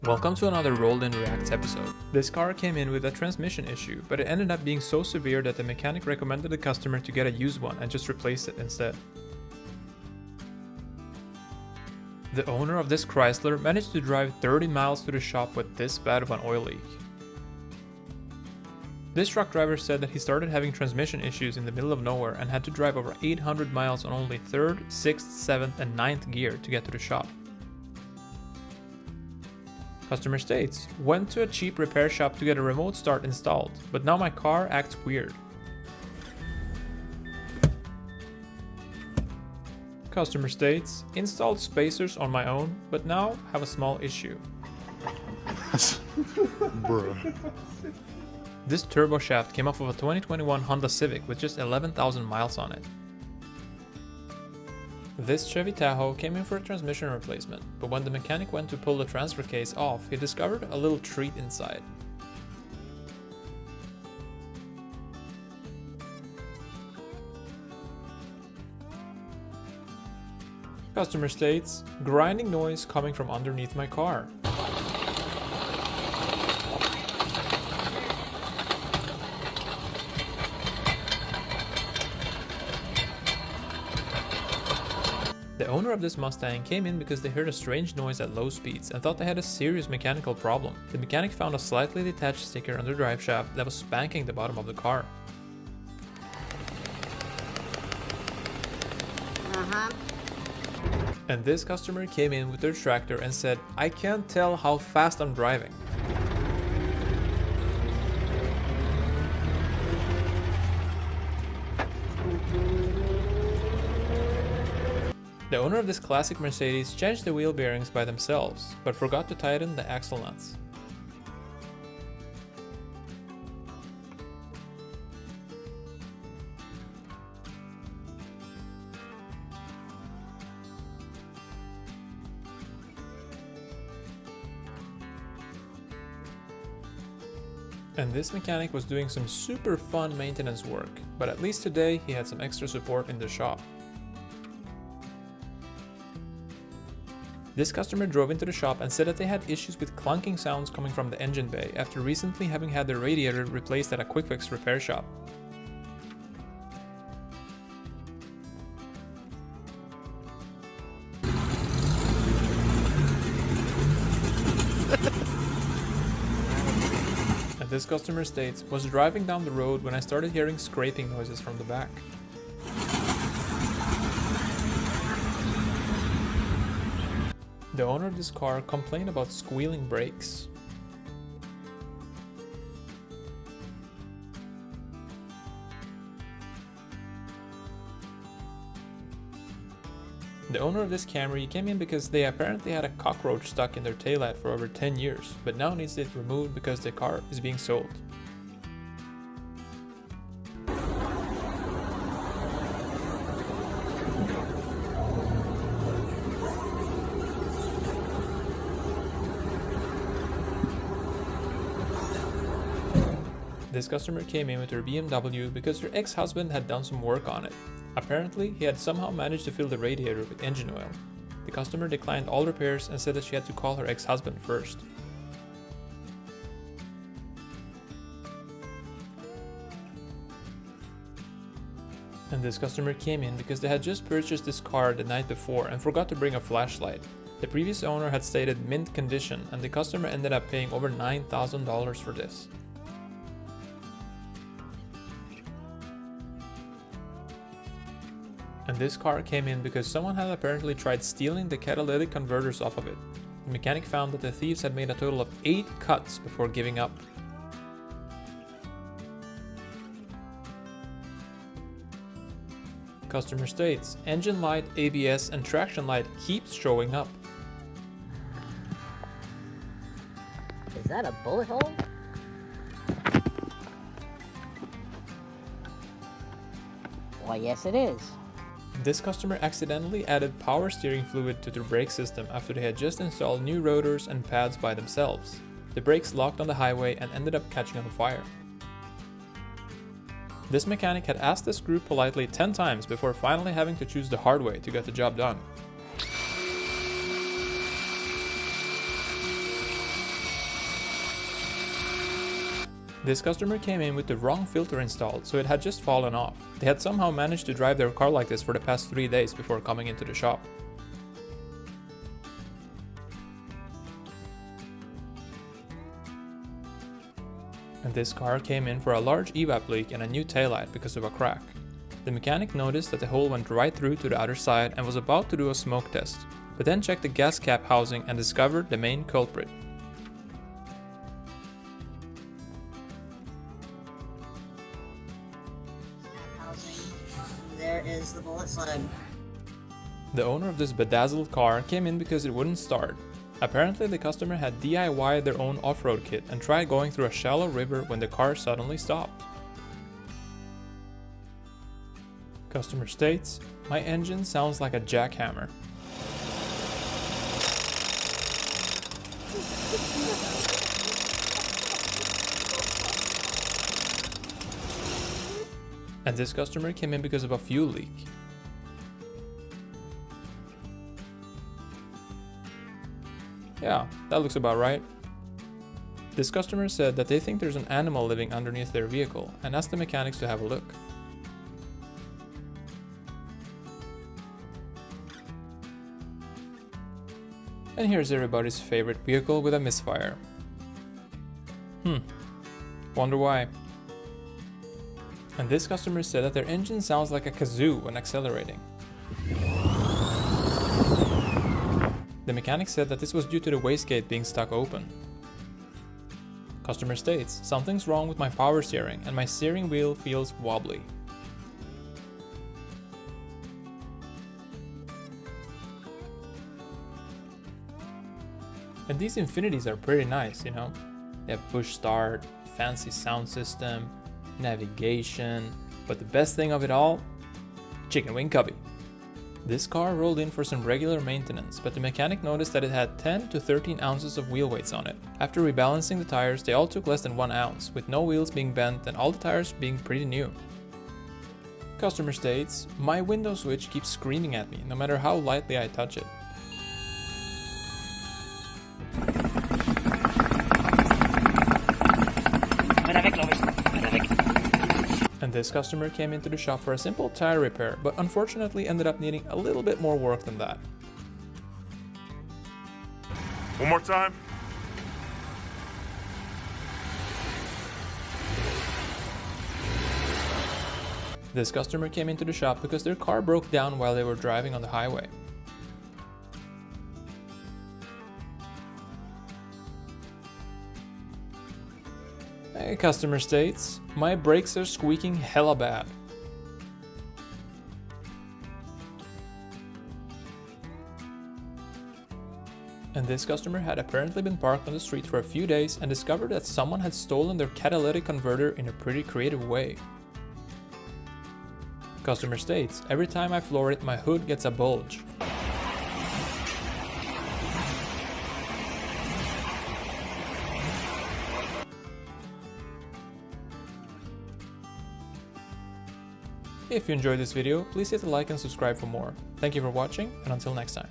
Welcome to another Rolled in Reacts episode. This car came in with a transmission issue, but it ended up being so severe that the mechanic recommended the customer to get a used one and just replace it instead. The owner of this Chrysler managed to drive 30 miles to the shop with this bad of an oil leak. This truck driver said that he started having transmission issues in the middle of nowhere and had to drive over 800 miles on only 3rd, 6th, 7th and 9th gear to get to the shop. Customer states, went to a cheap repair shop to get a remote start installed, but now my car acts weird. Customer states, installed spacers on my own, but now have a small issue. Bruh. This turbo shaft came off of a 2021 Honda Civic with just 11,000 miles on it. This Chevy Tahoe came in for a transmission replacement, but when the mechanic went to pull the transfer case off, he discovered a little treat inside. Customer states, grinding noise coming from underneath my car. The owner of this Mustang came in because they heard a strange noise at low speeds and thought they had a serious mechanical problem. The mechanic found a slightly detached sticker on the drive shaft that was spanking the bottom of the car. And this customer came in with their tractor and said, I can't tell how fast I'm driving. The owner of this classic Mercedes changed the wheel bearings by themselves, but forgot to tighten the axle nuts. And this mechanic was doing some super fun maintenance work, but at least today he had some extra support in the shop. This customer drove into the shop and said that they had issues with clunking sounds coming from the engine bay after recently having had their radiator replaced at a quick fix repair shop. And this customer states, was driving down the road when I started hearing scraping noises from the back. The owner of this car complained about squealing brakes. The owner of this Camry came in because they apparently had a cockroach stuck in their taillight for over 10 years, but now needs it removed because the car is being sold. This customer came in with her BMW because her ex-husband had done some work on it. Apparently, he had somehow managed to fill the radiator with engine oil. The customer declined all repairs and said that she had to call her ex-husband first. And this customer came in because they had just purchased this car the night before and forgot to bring a flashlight. The previous owner had stated mint condition and the customer ended up paying over $9,000 for this. And this car came in because someone had apparently tried stealing the catalytic converters off of it. The mechanic found that the thieves had made a total of 8 cuts before giving up. Customer states, engine light, ABS and traction light keeps showing up. Is that a bullet hole? Why, yes it is. This customer accidentally added power steering fluid to their brake system after they had just installed new rotors and pads by themselves. The brakes locked on the highway and ended up catching on fire. This mechanic had asked this group politely 10 times before finally having to choose the hard way to get the job done. This customer came in with the wrong filter installed, so it had just fallen off. They had somehow managed to drive their car like this for the past 3 days before coming into the shop. And this car came in for a large evap leak and a new taillight because of a crack. The mechanic noticed that the hole went right through to the other side and was about to do a smoke test, but then checked the gas cap housing and discovered the main culprit. There is the bullet slug. The owner of this bedazzled car came in because it wouldn't start. Apparently the customer had DIY'd their own off-road kit and tried going through a shallow river when the car suddenly stopped. Customer states, "My engine sounds like a jackhammer." And this customer came in because of a fuel leak. Yeah, that looks about right. This customer said that they think there's an animal living underneath their vehicle and asked the mechanics to have a look. And here's everybody's favorite vehicle with a misfire. Wonder why. And this customer said that their engine sounds like a kazoo when accelerating. The mechanic said that this was due to the wastegate being stuck open. Customer states, "Something's wrong with my power steering and my steering wheel feels wobbly." And these Infinities are pretty nice, you know? They have push start, fancy sound system, navigation, but the best thing of it all? Chicken wing cubby. This car rolled in for some regular maintenance, but the mechanic noticed that it had 10 to 13 ounces of wheel weights on it. After rebalancing the tires, they all took less than 1 ounce, with no wheels being bent and all the tires being pretty new. Customer states, "My window switch keeps screaming at me, no matter how lightly I touch it." And this customer came into the shop for a simple tire repair, but unfortunately ended up needing a little bit more work than that. One more time. This customer came into the shop because their car broke down while they were driving on the highway. A customer states, "My brakes are squeaking hella bad." And this customer had apparently been parked on the street for a few days and discovered that someone had stolen their catalytic converter in a pretty creative way. Customer states, "Every time I floor it, my hood gets a bulge." If you enjoyed this video, please hit the like and subscribe for more. Thank you for watching, and until next time.